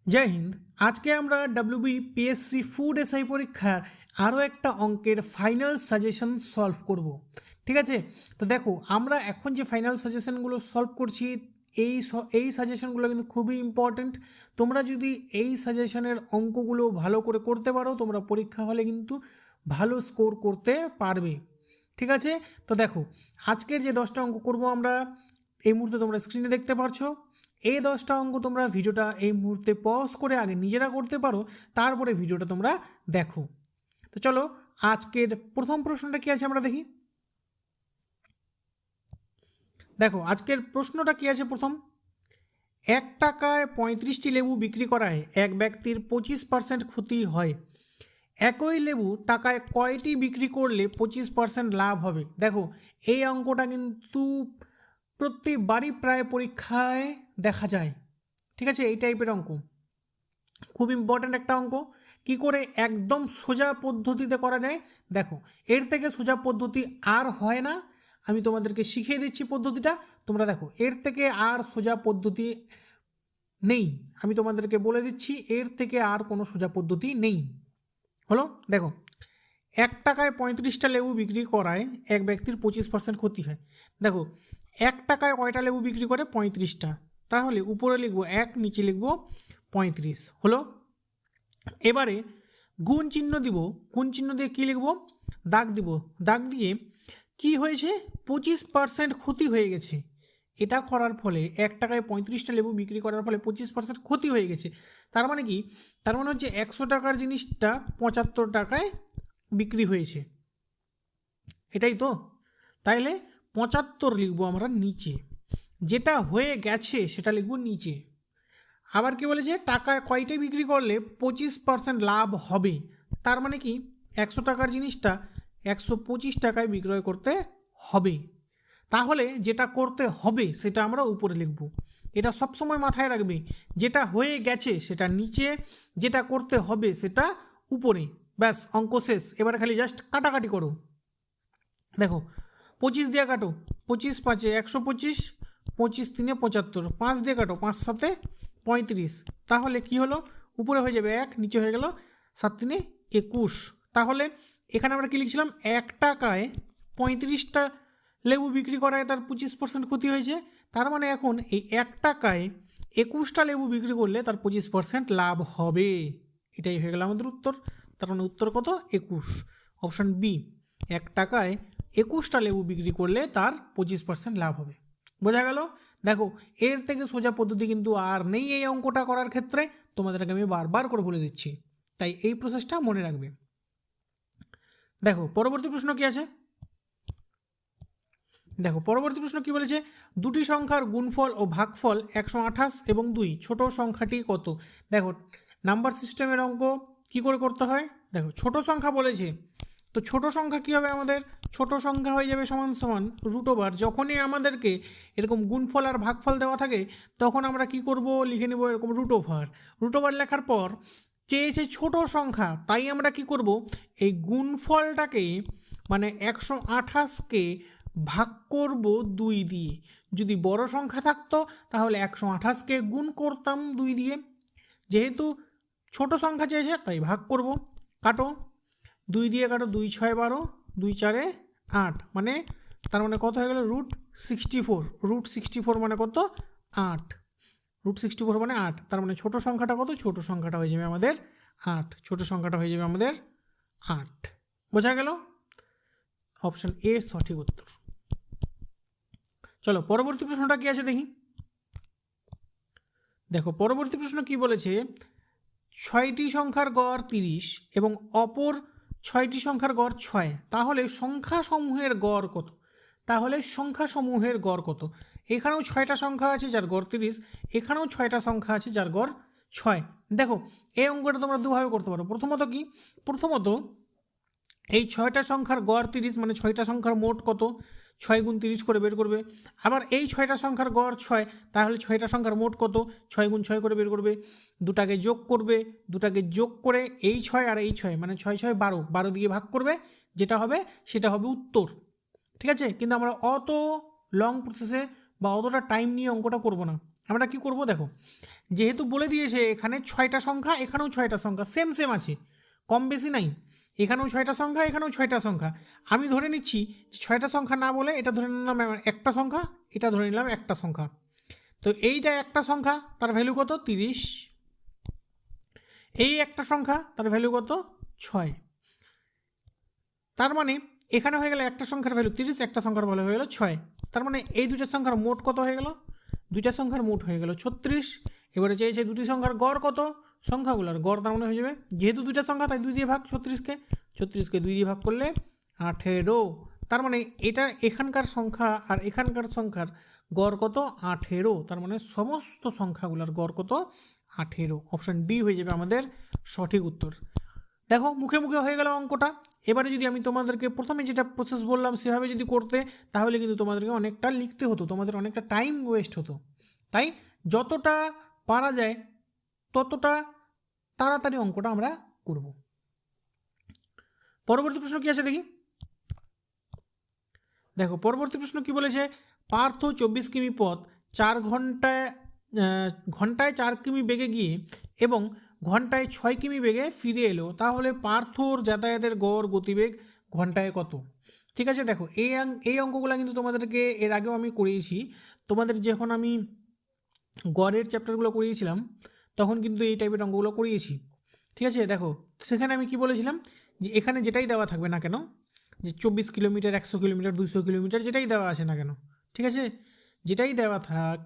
জয় হিন্দ। আজকে আমরা WBPSC food SI পরীক্ষার আরও একটা অঙ্কের ফাইনাল সাজেশন সলভ করব। ঠিক আছে, তো দেখো আমরা এখন যে ফাইনাল সাজেশনগুলো সলভ করছি এই সাজেশনগুলো কিন্তু খুবই ইম্পর্ট্যান্ট। তোমরা যদি এই সাজেশনের অঙ্কগুলো ভালো করে করতে পারো তোমরা পরীক্ষা হলে কিন্তু ভালো স্কোর করতে পারবে। ঠিক আছে, তো দেখো আজকের যে 10টা অঙ্ক করব আমরা এই মুহূর্তে তোমরা স্ক্রিনে দেখতে পারছো। এই 10টা অঙ্ক তোমরা ভিডিওটা এই মুহূর্তে পজ করে আগে নিজেরা করতে পারো, তারপরে ভিডিওটা তোমরা দেখো। তো চলো আজকের প্রথম প্রশ্নটা কি আছে আমরা দেখি। দেখো আজকের প্রশ্নটা কি আছে প্রথম, 1 টাকায় 35টি লেবু বিক্রি করায় এক ব্যক্তির 25% ক্ষতি হয়, একই লেবু টাকায় কয়টি বিক্রি করলে 25% লাভ হবে। দেখো এই অঙ্কটা কিন্তু প্রতিবারই প্রায় পরীক্ষায় দেখা যায়। ঠিক আছে, এই টাইপের অঙ্ক খুব ইম্পর্ট্যান্ট একটা অঙ্ক। কি করে একদম সোজা পদ্ধতিতে করা যায়, দেখো এর থেকে সোজা পদ্ধতি আর হয় না। আমি তোমাদেরকে শিখিয়ে দিচ্ছি পদ্ধতিটা, তোমরা দেখো এর থেকে আর সোজা পদ্ধতি নেই। আমি তোমাদেরকে বলে দিচ্ছি এর থেকে আর কোনো সোজা পদ্ধতি নেই। হলো, দেখো 1 টাকায় 35টা লেবু বিক্রি করায় এক ব্যক্তির 25% ক্ষতি হয়। দেখো 1 টাকায় কয়টা লেবু বিক্রি করে, 35টা। তাহলে উপরে লিখবো 1, নিচে লিখবো 35। হলো, এবারে গুণ চিহ্ন দিব। গুণ চিহ্ন দিয়ে কী লিখবো, দাগ দিব। দাগ দিয়ে কি হয়েছে, 25% ক্ষতি হয়ে গেছে। এটা করার ফলে 1 টাকায় 35টা লেবু বিক্রি করার ফলে 25% ক্ষতি হয়ে গেছে। তার মানে কি, তার মানে হচ্ছে 100 টাকার জিনিসটা 75 টাকায় বিক্রি হয়েছে, এটাই তো। তাইলে 75 লিখবো আমরা নিচে, যেটা হয়ে গেছে সেটা লিখবো নিচে। আবার কি বলেছে, টাকা কয়টায় বিক্রি করলে 25% লাভ হবে। তার মানে কি 100 টাকার জিনিসটা 125 টাকায় বিক্রয় করতে হবে। তাহলে যেটা করতে হবে সেটা আমরা উপরে লিখব। এটা সবসময় মাথায় রাখবে, যেটা হয়ে গেছে সেটা নিচে, যেটা করতে হবে সেটা উপরে। ব্যাস অঙ্ক শেষ। এবার খালি জাস্ট কাটাকাটি করো। দেখো 25 দিয়ে কাটো, 25 5 125, 25 3 75, 5 দিয়ে কাটো, 5 7 35। তাহলে কি হলো, উপরে হয়ে যাবে 1, নিচে হয়ে গেল 7 3 21। তাহলে এখানে আমরা কি লিখছিলাম, 1 টাকায় 35টা লেবু বিক্রি করায় তার 25% ক্ষতি হয়েছে। তার মানে এখন এই 1 টাকায় 21টা লেবু বিক্রি করলে তার 25% লাভ হবে। এটাই হয়ে গেল আমাদের উত্তর। তার মানে উত্তর কত, 21, অপশান বি। 1 টাকায় 21টা লেবু বিক্রি করলে তার 25% লাভ হবে। বোঝা গেল। দেখো এর থেকে সোজা পদ্ধতি কিন্তু আর নেই এই অঙ্কটা করার ক্ষেত্রে, তোমাদেরকে আমি বারবার করে বলে দিচ্ছি, তাই এই প্রসেসটা মনে রাখবে। দেখো পরবর্তী প্রশ্ন কি আছে। দেখো পরবর্তী প্রশ্ন কি বলেছে, দুটি সংখ্যার গুণফল ও ভাগফল 128 এবং 2, ছোট সংখ্যাটি কত। দেখো নাম্বার সিস্টেমের অঙ্ক কি করে করতে হয়, দেখো ছোট সংখ্যা বলেছে, তো ছোট সংখ্যা কী হবে আমাদের, ছোট সংখ্যা হয়ে যাবে সমান সমান √। যখনই আমাদেরকে এরকম গুণফল আর ভাগফল দেওয়া থাকে তখন আমরা কি করব, লিখে নেব এরকম √। লেখার পর চেয়েছে ছোট সংখ্যা, তাই আমরা কি করব, এই গুণফলটাকে মানে 128কে ভাগ করব 2 দিয়ে। যদি বড় সংখ্যা থাকতো তাহলে 128কে গুণ করতাম 2 দিয়ে, যেহেতু ছোট সংখ্যা চেয়েছে তাই ভাগ করব। কাটো, 2 দিয়ে কাটো, 2 6 12, 2 4 8, মানে তার মানে কত হয়ে গেল, √64। √64 মানে কত, 8। √64 মানে 8। তার মানে ছোট সংখ্যাটা কত, ছোট সংখ্যাটা হয়ে যাবে আমাদের 8। ছোট সংখ্যাটা হয়ে যাবে আমাদের 8। বোঝা গেল, অপশান এ সঠিক উত্তর। চলো পরবর্তী প্রশ্নটা কি আছে দেখি। দেখো পরবর্তী প্রশ্ন কি বলেছে, 6টি সংখ্যার গড় 30 এবং অপর 6টি সংখ্যার গড় 6, তাহলে সংখ্যাসমূহের গড় কত। তাহলে সংখ্যাসমূহের গড় কত, এখানেও 6টা সংখ্যা আছে যার গড় 30, এখানেও 6টা সংখ্যা আছে যার গড় 6। দেখো এই অঙ্কটা তোমরা দুভাবে করতে পারো। প্রথমত কি, প্রথমত এই 6টা সংখ্যার গড় 30 মানে 6টা সংখ্যার মোট কত, 6 গুণ 30 করে বের করবে। আবার এই 6টা সংখ্যার গড় 6, তাহলে 6টা সংখ্যার মোট কত, 6 গুণ 6 করে বের করবে। দুটাকে যোগ করবে, দুটাকে যোগ করে এই 6 আর এই 6 মানে 6 6 12, 12 দিয়ে ভাগ করবে, যেটা হবে সেটা হবে উত্তর। ঠিক আছে, কিন্তু আমরা অত লং প্রসেসে বা অতটা টাইম নিয়ে অঙ্কটা করব না। আমরা কি করব, দেখো যেহেতু বলে দিয়েছে এখানে 6টা সংখ্যা, এখানেও 6টা সংখ্যা, সেম সেম আছে, কম বেশি নাই, এখানেও 6টা সংখ্যা, এখানেও 6টা সংখ্যা। আমি ধরে নিচ্ছি 6টা সংখ্যা না বলে এটা ধরে নিলাম একটা সংখ্যা, এটা ধরে নিলাম একটা সংখ্যা। তো এইটা একটা সংখ্যা, তার ভ্যালু কত? 30। এই একটা সংখ্যা, তার ভ্যালু কত? 6। তার মানে এখানে হয়ে গেল একটা সংখ্যার ভ্যালু 30, একটা সংখ্যার ভ্যালু হয়ে গেল 6। তার মানে এই দুইটা সংখ্যার মোট কত হয়ে গেল? দুইটা সংখ্যার মোট হয়ে গেল 36। এবারে চেয়েছে দুটি সংখ্যার গড় কত? সংখ্যাগুলোর গড় তার মানে হয়ে যাবে, যেহেতু দুইটা সংখ্যা তাই 2 দিয়ে ভাগ 36কে, 36কে 2 দিয়ে ভাগ করলে 18। তার মানে এটা এখানকার সংখ্যা আর এখানকার সংখ্যার গড় কত? 18। তার মানে সমস্ত সংখ্যাগুলোর গড় কত? 18। অপশান ডি হয়ে যাবে আমাদের সঠিক উত্তর। দেখো মুখে মুখে হয়ে গেল অঙ্কটা। এবারে যদি আমি তোমাদেরকে প্রথমে যেটা প্রসেস বললাম সেভাবে যদি করতে, তাহলে কিন্তু তোমাদেরকে অনেকটা লিখতে হতো, তোমাদের অনেকটা টাইম ওয়েস্ট হতো। তাই যতটা পারা যায় ততটা তাড়াতাড়ি অঙ্কটা আমরা করব। পরবর্তী প্রশ্ন কি আছে দেখি। দেখো পরবর্তী প্রশ্ন কি বলেছে, পার্থ 24 কিমি পথ 4 ঘন্টায় 4 কিমি বেগে গিয়ে এবং ঘন্টায় 6 কিমি বেগে ফিরে এলো, তাহলে পার্থর যাতায়াতের গড় গতিবেগ ঘন্টায় কত? ঠিক আছে, দেখো এই অঙ্কগুলো কিন্তু তোমাদেরকে এর আগেও আমি করিয়েছি। তোমাদের যখন আমি গড়ের চ্যাপ্টারগুলো করিয়েছিলাম তখন কিন্তু এই টাইপের অঙ্কগুলো করিয়েছি। ঠিক আছে, দেখো সেখানে আমি কি বলেছিলাম, যে এখানে যেটাই দেওয়া থাকবে না কেন, যে 24 কিলোমিটার, 100 কিলোমিটার, 200 কিলোমিটার, যেটাই দেওয়া আছে না কেন, ঠিক আছে, যেটাই দেওয়া থাক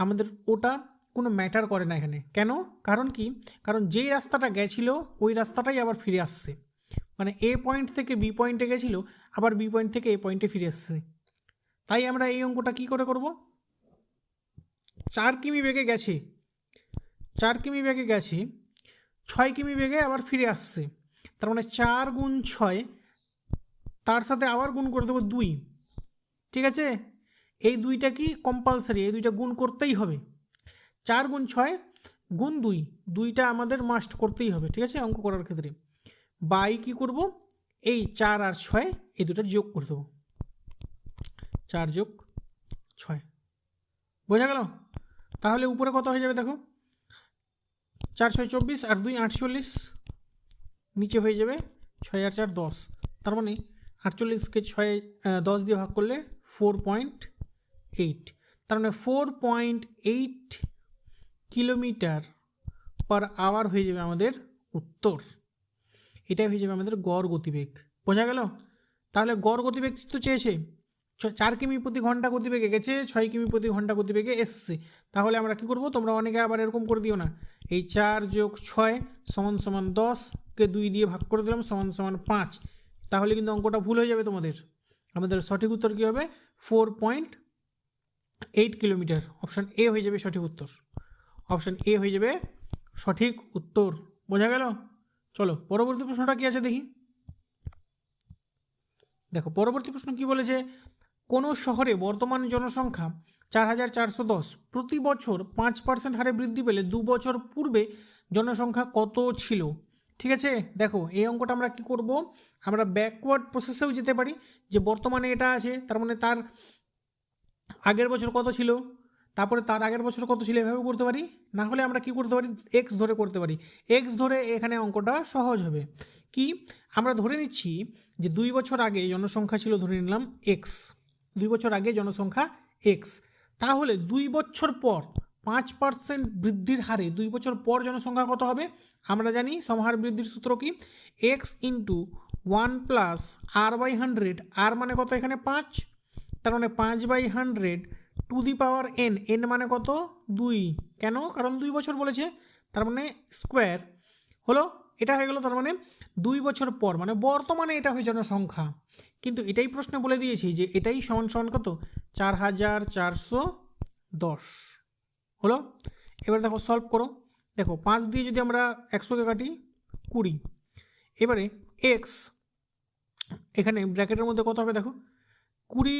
আমাদের ওটা কোনো ম্যাটার করে না এখানে। কেন? কারণ কি? কারণ যেই রাস্তাটা গেছিলো ওই রাস্তাটাই আবার ফিরে আসছে, মানে এ পয়েন্ট থেকে বি পয়েন্টে গেছিলো, আবার বি পয়েন্ট থেকে এ পয়েন্টে ফিরে আসছে। তাই আমরা এই অঙ্কটা কি করে করব, 4 কিমি বেগে গেছে, 4 কিমি বেগে গেছে, 6 কিমি বেগে আবার ফিরে আসছে, তার মানে 4 গুণ 6, তার সাথে আবার গুণ করে দেবো 2। ঠিক আছে, এই দুইটা কি কম্পালসারি, এই দুইটা গুণ করতেই হবে। 4 গুণ 6 গুণ 2, দুইটা আমাদের মাস্ট করতেই হবে। ঠিক আছে, অঙ্ক করার ক্ষেত্রে বাই কি করব, এই 4 আর 6 এই দুটার যোগ করে দেবো, 4 যোগ 6। বোঝা গেল? তাহলে উপরে কত হয়ে যাবে দেখো, 4 6 24 আর 2 48, নিচে হয়ে যাবে 6 আর 4 10। তার মানে 48কে 10 দিয়ে ভাগ করলে 4.8, তার মানে 4.8 কিলোমিটার পার আওয়ার হয়ে যাবে আমাদের উত্তর। এটাই হয়ে যাবে আমাদের গড় গতিবেগ। বোঝা গেল? তাহলে গড় গতিবেগ তো চেয়েছে, 4 কিমি প্রতি ঘন্টা গতিবেগে গেছে, 6 কিমি প্রতি ঘন্টা গতিবেগে এসছে। তাহলে আমরা কি করব, তোমরা অনেকে আবার এরকম করে দিও না, এই 4 যোগ 6 সমান সমান 10কে 2 দিয়ে ভাগ করে দিলাম সমান সমান 5, তাহলে কিন্তু অঙ্কটা ভুল হয়ে যাবে তোমাদের। আমাদের সঠিক উত্তর কী হবে, 4.8 কিলোমিটার। অপশান এ হয়ে যাবে সঠিক উত্তর, অপশান এ হয়ে যাবে সঠিক উত্তর। বোঝা গেল? চলো পরবর্তী প্রশ্নটা কি আছে দেখি। দেখো পরবর্তী প্রশ্ন কি বলেছে, কোনো শহরে বর্তমান জনসংখ্যা 4410, প্রতি বছর 5% হারে বৃদ্ধি পেলে 2 বছর পূর্বে জনসংখ্যা কত ছিল? ঠিক আছে, দেখো এই অঙ্কটা আমরা কি করব, আমরা ব্যাকওয়ার্ড প্রসেসেও যেতে পারি, যে বর্তমানে এটা আছে তার মানে তার আগের বছর কত ছিল, তারপরে তার আগের বছর কত ছিল, এভাবে করতে পারি। না হলে আমরা কি করতে পারি, এক্স ধরে করতে পারি। এক্স ধরে এখানে অঙ্কটা সহজ হবে। কি, আমরা ধরে নিচ্ছি যে 2 বছর আগে জনসংখ্যা ছিল, ধরে নিলাম এক্স, 2 বছর আগে জনসংখ্যা এক্স, তাহলে 2 বছর পর 5% বৃদ্ধির হারে 2 বছর পর জনসংখ্যা কত হবে? আমরা জানি সমহার বৃদ্ধির সূত্র কি, x into 1 plus r by 100, r মানে কত এখানে 5, তার মানে 5/100 to the power n, n মানে কত 2, কেন? কারণ 2 বছর বলেছে, তার মানে স্কোয়ার হলো, এটা হয়ে গেল। তার মানে 2 বছর পর মানে বর্তমানে এটা হয়ে জনসংখ্যা, কিন্তু এটাই প্রশ্নে বলে দিয়েছি যে এটাই সমান সমান কত, 4410 হলো। এবার দেখো সলভ করো, দেখো 5 দিয়ে যদি আমরা 100কে কাটি 20, এবারে এক্স এখানে ব্র্যাকেটের মধ্যে কত হবে দেখো, 20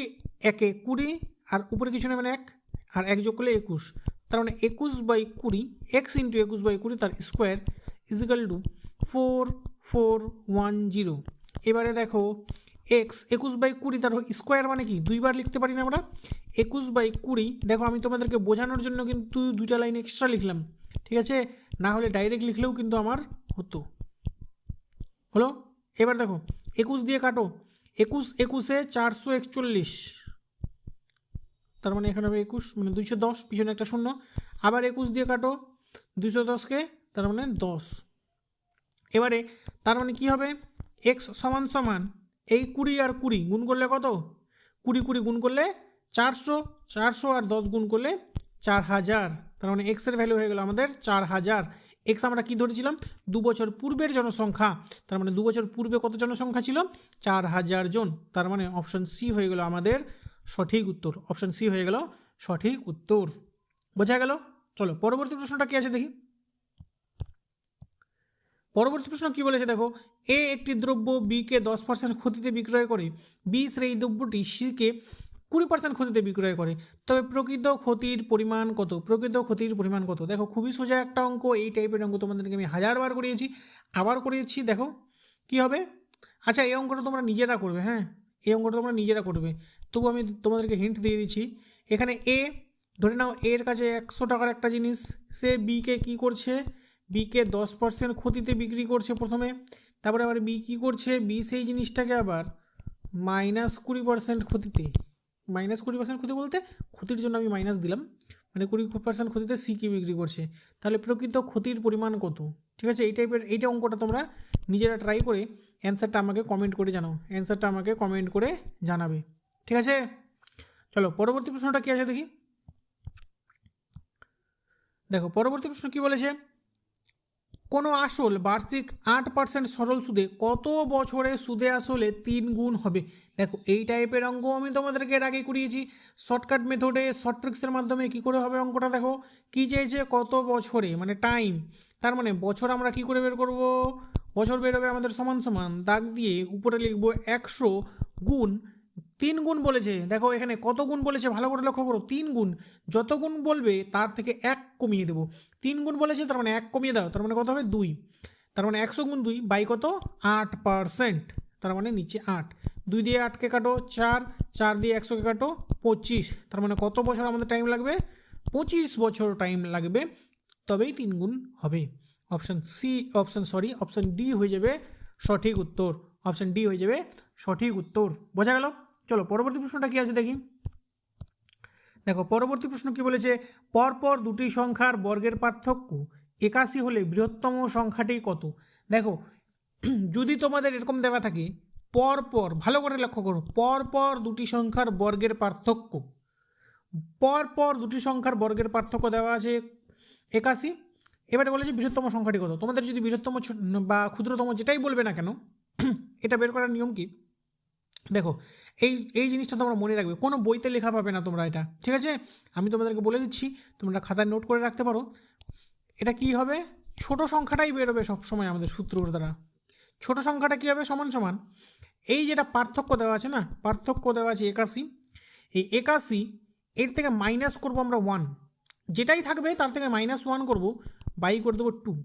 একে 20 আর উপরে কিছু নেবেন 1 আর 1 যোগ করলে 21, তার মানে 21/20, এক্স ইন্টু 21/20 তার স্কোয়ার ইজিক্যাল টু 4410। এবারে দেখো এক্স 21/20 তার স্কোয়ার মানে কি 2 বার লিখতে পারি না আমরা, 21/20। দেখো আমি তোমাদেরকে বোঝানোর জন্য কিন্তু 2টা লাইন এক্সট্রা লিখলাম, ঠিক আছে, না হলে ডাইরেক্ট লিখলেও কিন্তু আমার হতো। হলো, এবার দেখো 21 দিয়ে কাটো, 21 21-এ 441, তার মানে এখানে হবে 21 মানে 210, পিছনে একটা শূন্য, আবার 21 দিয়ে কাটো 210-কে, তার মানে 10। এবারে তার মানে কি হবে, এক্স সমান সমান এই 20 আর 20 গুণ করলে কত, 20 20 গুণ করলে 400, 400 আর 10 গুণ করলে 4000, তার মানে এক্সের ভ্যালু হয়ে গেল আমাদের 4000। এক্স আমরা কি ধরেছিলাম, 2 বছর পূর্বের জনসংখ্যা, তার মানে 2 বছর পূর্বে কত জনসংখ্যা ছিল, 4000 জন, তার মানে অপশন সি হয়ে গেল আমাদের সঠিক উত্তর, অপশন সি হয়ে গেল সঠিক উত্তর। বোঝা গেল? চলো পরবর্তী প্রশ্নটা কি আছে দেখি। পরবর্তী প্রশ্ন কি বলেছে দেখো, এ একটি দ্রব্য বিকে 10% ক্ষতিতে বিক্রয় করে, বি সেই দ্রব্যটি সিকে 20% ক্ষতিতে বিক্রয় করে, তবে প্রকৃত ক্ষতির পরিমাণ কত, প্রকৃত ক্ষতির পরিমাণ কত। দেখো খুবই সোজা একটা অঙ্ক, এই টাইপের অঙ্ক তোমাদেরকে আমি 1000বার করিয়েছি, আবার করিয়েছি, দেখো কি হবে। আচ্ছা এই অঙ্কটা তোমরা নিজেরা করবে, হ্যাঁ এই অঙ্কটা তোমরা নিজেরা করবে, তবু আমি তোমাদেরকে হিন্ট দিয়ে দিচ্ছি। এখানে এ ধরে নাও, এর কাছে 100 টাকার একটা জিনিস, সে বিকে কি করছে, বিকে 10% ক্ষতিতে বিক্রি করছে প্রথমে, তারপরে আবার বি কী করছে, বি সেই জিনিসটাকে আবার -20% ক্ষতিতে, -20% ক্ষতি বলতে ক্ষতির জন্য আমি মাইনাস দিলাম, মানে 20% ক্ষতিতে সিকে বিক্রি করছে, তাহলে প্রকৃত ক্ষতির পরিমাণ কত। ঠিক আছে, এই টাইপের এইটা অঙ্কটা তোমরা নিজেরা ট্রাই করে অ্যান্সারটা আমাকে কমেন্ট করে জানাও, অ্যান্সারটা আমাকে কমেন্ট করে জানাবে। ঠিক আছে, চলো পরবর্তী প্রশ্নটা কী আছে দেখি। দেখো পরবর্তী প্রশ্ন কি বলেছে, কোনো আসল বার্ষিক 8% সরল সুদে কত বছরে সুদে আসলে 3 গুণ হবে। দেখো এই টাইপের অঙ্ক আমি তোমাদেরকে এর আগে করিয়েছি, শর্টকাট মেথডে শর্ট ট্রিক্সের মাধ্যমে কি করে হবে অঙ্কটা। দেখো কি চেয়েছে, কত বছরে মানে টাইম, তার মানে বছর আমরা কি করে বের করব, বছর বেরোবে আমাদের সমান সমান দাগ দিয়ে উপরে লিখব 100 গুণ 3 গুণ বলেছে। দেখো এখানে কত গুণ বলেছে ভালো করে লক্ষ্য করো, 3 গুণ, যত গুণ বলবে তার থেকে 1 কমিয়ে দেবো। 3 গুণ বলেছে তার মানে 1 কমিয়ে দাও, তার মানে কত হবে 2, তার মানে 100 গুণ 2 বাই কত 8%, তার মানে নিচে 8, 2 দিয়ে 8কে কাটো 4, 4 দিয়ে 100কে কাটো 25, তার মানে কত বছর আমাদের টাইম লাগবে, 25 বছর টাইম লাগবে, তবেই 3 গুণ হবে। অপশন ডি হয়ে যাবে সঠিক উত্তর, অপশন ডি হয়ে যাবে সঠিক উত্তর। বোঝা গেল? চলো পরবর্তী প্রশ্নটা কি আছে দেখি। দেখো পরবর্তী প্রশ্ন কি বলেছে, পরপর দুটি সংখ্যার বর্গের পার্থক্য 81 হলে বৃহত্তম সংখ্যাটি কত। দেখো যদি তোমাদের এরকম দেওয়া থাকে, পরপর ভালো করে লক্ষ্য করো, পরপর দুটি সংখ্যার বর্গের পার্থক্য, পরপর দুটি সংখ্যার বর্গের পার্থক্য দেওয়া আছে 81, এবারে বলেছে বৃহত্তম সংখ্যাটি কত। তোমাদের যদি বৃহত্তম বা ক্ষুদ্রতম যেটাই বলবে না কেন, এটা বের করার নিয়ম কি, দেখো এই জিনিসটা তোমরা মনে রাখবে, কোনো বইতে লেখা পাবে না তোমরা এটা, ঠিক আছে, আমি তোমাদেরকে বলে দিচ্ছি, তোমরা খাতায় নোট করে রাখতে পারো। এটা কি হবে, ছোট সংখ্যাটাই বেরোবে সবসময় আমাদের সূত্রর দ্বারা। ছোট সংখ্যাটা কী হবে, সমান সমান এই যেটা পার্থক্য দেওয়া আছে না, পার্থক্য দেওয়া আছে 81, এই 81 এর থেকে মাইনাস করবো আমরা 1, যেটাই থাকবে তার থেকে -1 করব, বাই করে দেবো 2,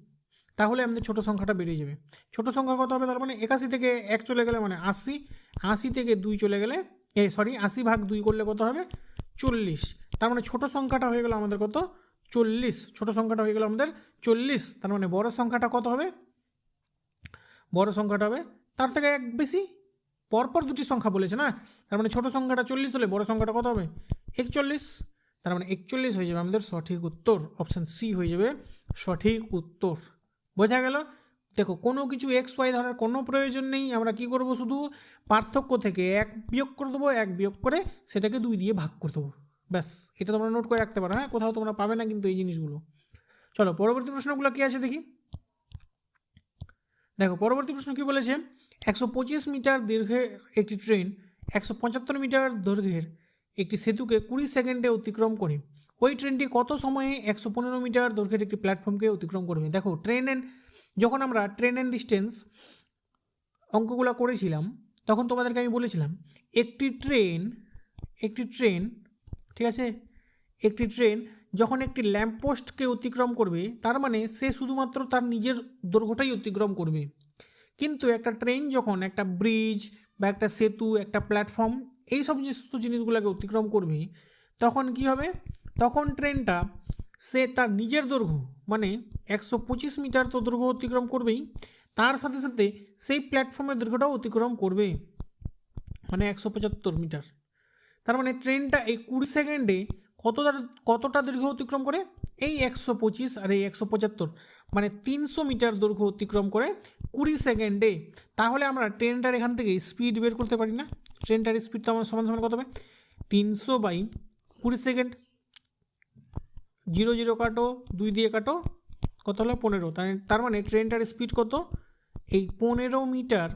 তাহলে আমাদের ছোটো সংখ্যাটা বেরিয়ে যাবে। ছোটো সংখ্যা কত হবে, তার মানে 81 থেকে 1 চলে গেলে মানে 80, 80 থেকে 2 চলে গেলে 80 ভাগ 2 করলে কত হবে 40, তার মানে ছোটো সংখ্যাটা হয়ে গেল আমাদের কত 40, ছোটো সংখ্যাটা হয়ে গেল আমাদের 40, তার মানে বড় সংখ্যাটা কত হবে, বড় সংখ্যাটা হবে তার থেকে 1 বেশি, পরপর দুটি সংখ্যা বলেছে না, তার মানে ছোটো সংখ্যাটা 40 হলে বড় সংখ্যাটা কত হবে 41, তার মানে 41 হয়ে যাবে আমাদের সঠিক উত্তর, অপশান সি হয়ে যাবে সঠিক উত্তর। বোঝা গেল? দেখো কোনো কিছু XY ধরার কোনো প্রয়োজন নেই, আমরা কি করব, শুধু পার্থক্য থেকে 1 বিয়োগ করে দেবো, 1 বিয়োগ করে সেটাকে 2 দিয়ে ভাগ করে দেবো, ব্যাস। এটা তোমরা নোট করে রাখতে পারো, হ্যাঁ, কোথাও তোমরা পাবে না কিন্তু এই জিনিসগুলো। চলো পরবর্তী প্রশ্নগুলো কী আছে দেখি। দেখো পরবর্তী প্রশ্ন কী বলেছে, 125 মিটার দৈর্ঘ্যের একটি ট্রেন 175 মিটার দৈর্ঘ্যের একটি সেতুকে 20 সেকেন্ডে অতিক্রম করে, ওই ট্রেনটি কত সময়ে 115 মিটার দৈর্ঘ্যের একটি প্ল্যাটফর্মকে অতিক্রম করবে। দেখো যখন আমরা ট্রেন অ্যান্ড ডিস্টেন্স অঙ্কগুলো করেছিলাম তখন তোমাদেরকে আমি বলেছিলাম একটি ট্রেন ঠিক আছে, একটি ট্রেন যখন একটি ল্যাম্পপোস্টকে অতিক্রম করবে তার মানে সে শুধুমাত্র তার নিজের দৈর্ঘ্যটাই অতিক্রম করবে, কিন্তু একটা ট্রেন যখন একটা ব্রিজ বা একটা সেতু, একটা প্ল্যাটফর্ম, এই সমস্ত জিনিসগুলোকে অতিক্রম করবে তখন কি হবে, তখন ট্রেনটা সে তার নিজের দৈর্ঘ্য মানে 125 মিটার তো দৈর্ঘ্য অতিক্রম করবেই, তার সাথে সাথে সেই প্ল্যাটফর্মের দৈর্ঘ্যটাও অতিক্রম করবে মানে 175 মিটার। তার মানে ট্রেনটা এই 20 সেকেন্ডে কতটা দৈর্ঘ্য অতিক্রম করে? এই 125 আর এই 175 মানে 300 মিটার দৈর্ঘ্য অতিক্রম করে 20 সেকেন্ডে। তাহলে আমরা ট্রেনটার এখান থেকে স্পিড বের করতে পারি না? ট্রেনটার স্পিড তো আমার সমান সমান কত হবে? 300/20 সেকেন্ড। 0 0 কাটো, 2 দিয়ে কাটো, কত হলো? 15। তার মানে ট্রেনটার স্পিড কত? এই 15 মিটার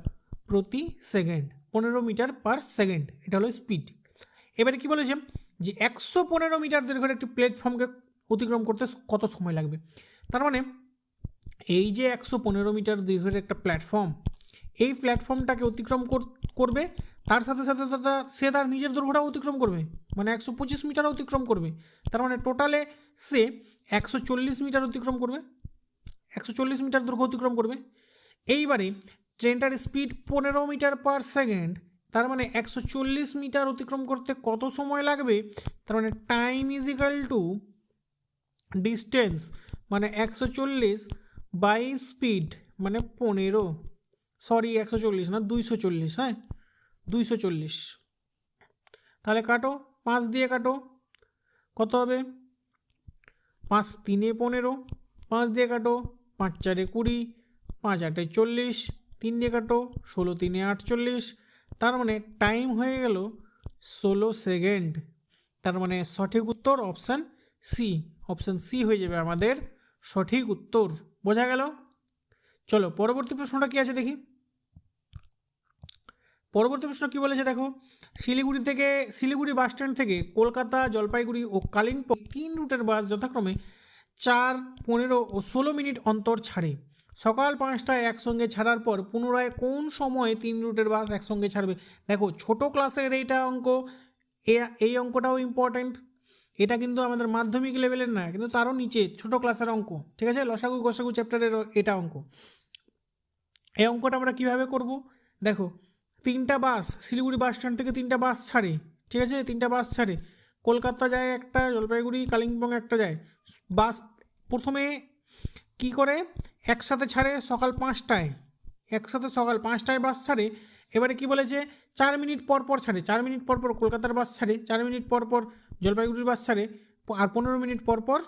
প্রতি সেকেন্ড, 15 মিটার পার সেকেন্ড, এটা হলো স্পিড। এবারে কি বলেছে যে 115 মিটার দৈর্ঘ্যের একটি প্ল্যাটফর্মকে অতিক্রম করতে কত সময় লাগবে। তার মানে এই যে 115 মিটার দৈর্ঘ্যের একটা প্ল্যাটফর্ম, এই প্ল্যাটফর্মটাকে অতিক্রম করবে, তার সাথে সাথে সে তার নিজের দৈর্ঘ্যটাও অতিক্রম করবে মানে 125 মিটার অতিক্রম করবে। তার মানে টোটালে সে 140 মিটার অতিক্রম করবে, 140 মিটার দৈর্ঘ্য অতিক্রম করবে। এইবারে ট্রেনটার স্পিড 15 মিটার পার সেকেন্ড, তার মানে 140 মিটার অতিক্রম করতে কত সময় লাগবে? তার মানে time is equal to distance মানে 140/স্পিড মানে 15, সরি 140 না 240, হ্যাঁ 240। তাহলে কাটো, 5 দিয়ে কাটো, কত হবে? 5 3 15, 5 দিয়ে কাটো, 5 4 20, 5 8 40, 3 দিয়ে কাটো, 16 3 48, তার মানে টাইম হয়ে গেল 16 সেকেন্ড। তার মানে সঠিক উত্তর অপশান সি, অপশান সি হয়ে যাবে আমাদের সঠিক উত্তর। বোঝা গেল? চলো পরবর্তী প্রশ্নটা কি আছে দেখি। পরবর্তী প্রশ্ন কি বলেছে দেখো, শিলিগুড়ি বাস স্ট্যান্ড থেকে কলকাতা, জলপাইগুড়ি ও কালিম্পং 3 রুটের বাস যথাক্রমে 4, 15 ও 16 মিনিট অন্তর ছাড়ে। সকাল 5টায় একসঙ্গে ছাড়ার পর পুনরায় কোন সময়ে 3 রুটের বাস একসঙ্গে ছাড়বে? দেখো ছোট ক্লাসের এইটা অঙ্ক, এই অঙ্কটাও ইম্পর্ট্যান্ট। এটা কিন্তু আমাদের মাধ্যমিক লেভেলের না, কিন্তু তারও নিচে ছোট ক্লাসের অঙ্ক, ঠিক আছে? লসাগু গসাগু চ্যাপ্টারের এটা অঙ্ক। এই অঙ্কটা আমরা কীভাবে করব? দেখো 3টা বাস শিলিগুড়ি বাস স্ট্যান্ড থেকে 3টা বাস ছাড়ে, ঠিক আছে? 3টা বাস ছাড়ে, কলকাতা যায় একটা, জলপাইগুড়ি কালিম্পং একটা যায়। বাস প্রথমে কি করে একসাথে ছাড়ে সকাল 5টায়, একসাথে সকাল 5টায় বাস ছাড়ে। এবারে কি বলেছে 4 মিনিট পর পর ছাড়ে, 4 মিনিট পর পর কলকাতার বাস ছাড়ে, 4 মিনিট পর পর জলপাইগুড়ির বাস ছাড়ে, আর 15 মিনিট পর পর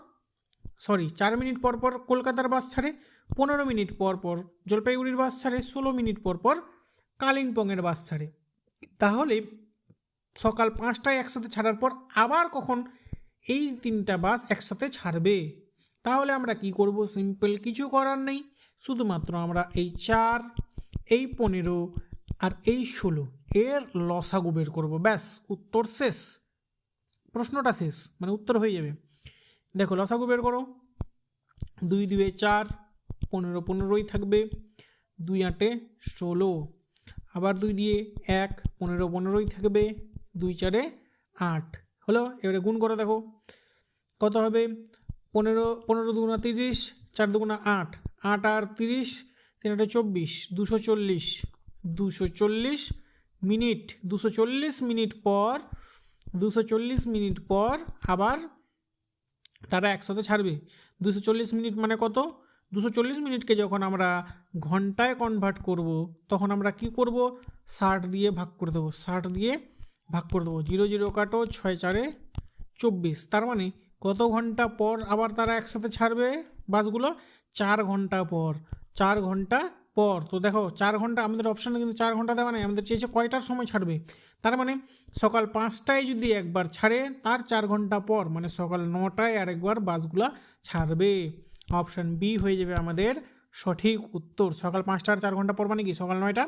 4 মিনিট পর পর কলকাতার বাস ছাড়ে, 15 মিনিট পর পর জলপাইগুড়ির বাস ছাড়ে, 16 মিনিট পর পর কালিম্পংয়ের বাস ছাড়ে। তাহলে সকাল 5টায় একসাথে ছাড়ার পর আবার কখন এই 3টা বাস একসাথে ছাড়বে? তাহলে আমরা কি করব? সিম্পল, কিছু করার নেই, শুধুমাত্র আমরা এই 4, এই 15 আর এই 16 এর লসাগু বের করব, ব্যাস উত্তর শেষ, প্রশ্নটা শেষ, মানে উত্তর হয়ে যাবে। দেখো লসাগু বের করো, 2 2 4, 15 15ই থাকবে, 2 8 16, আবার 2 দিয়ে 1, 15 15ই থাকবে, 2 4 8 হলো। এবারে গুণ করে দেখো কত হবে? 15 15 2 30, 4 2 8, 8 আর 30, 3 8 24, 240, 240 মিনিট, 240 মিনিট পর, 240 মিনিট পর আবার তারা একসাথে ছাড়বে। 240 মিনিট মানে কত? 240 মিনিটকে যখন আমরা ঘন্টায় কনভার্ট করব, তখন আমরা কি করব? 60 দিয়ে ভাগ করে দেবো, 60 দিয়ে ভাগ করে দেবো, 0 0 কাটো, 6 4 24, তার মানে কত ঘন্টা পর আবার তারা একসাথে ছাড়বে বাসগুলো? 4 ঘন্টা পর, 4 ঘন্টা পর। তো দেখো 4 ঘন্টা, আমাদের অপশানে কিন্তু 4 ঘন্টা দেওয়া নেই, আমাদের চেয়েছে কয়টার সময় ছাড়বে। তার মানে সকাল 5টায় যদি একবার ছাড়ে, তার 4 ঘন্টা পর মানে সকাল 9টায় আরেকবার বাসগুলো ছাড়বে। অপশান বি হয়ে যাবে আমাদের সঠিক উত্তর। সকাল 5টা আর 4 ঘন্টা পর মানে কি? সকাল 9টা,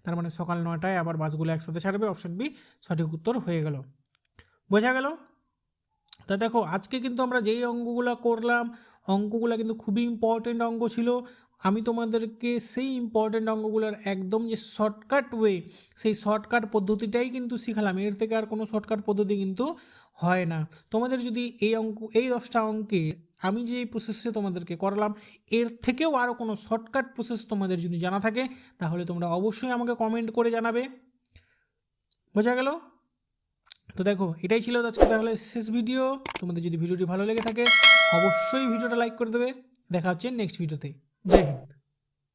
তার মানে সকাল 9টায় আবার বাসগুলো একসাথে ছাড়বে। অপশান বি সঠিক উত্তর হয়ে গেল। বোঝা গেল? তা দেখো আজকে কিন্তু আমরা যেই অঙ্কগুলো করলাম, অঙ্কগুলো কিন্তু খুবই ইম্পর্টেন্ট অঙ্ক ছিল। আমি তোমাদেরকে সেই ইম্পর্টেন্ট অঙ্কগুলোর একদম যে শর্টকাট ওয়ে, সেই শর্টকাট পদ্ধতিটাই কিন্তু শিখালাম। এর থেকে আর কোনো শর্টকাট পদ্ধতি কিন্তু হয় না। তোমাদের যদি এই 10টা অঙ্কে আমি যে প্রসেসে তোমাদেরকে করালাম, এর থেকেও আরও কোনো শর্টকাট প্রসেস তোমাদের যদি জানা থাকে, তাহলে তোমরা অবশ্যই আমাকে কমেন্ট করে জানাবে। বোঝা গেল? তো দেখো এটাই ছিল আজকে তাহলে শেষ ভিডিও। তোমাদের যদি ভিডিওটি ভালো লেগে থাকে অবশ্যই ভিডিওটা লাইক করে দেবে। দেখা হচ্ছে নেক্সট ভিডিওতে। জয় হিন্দ।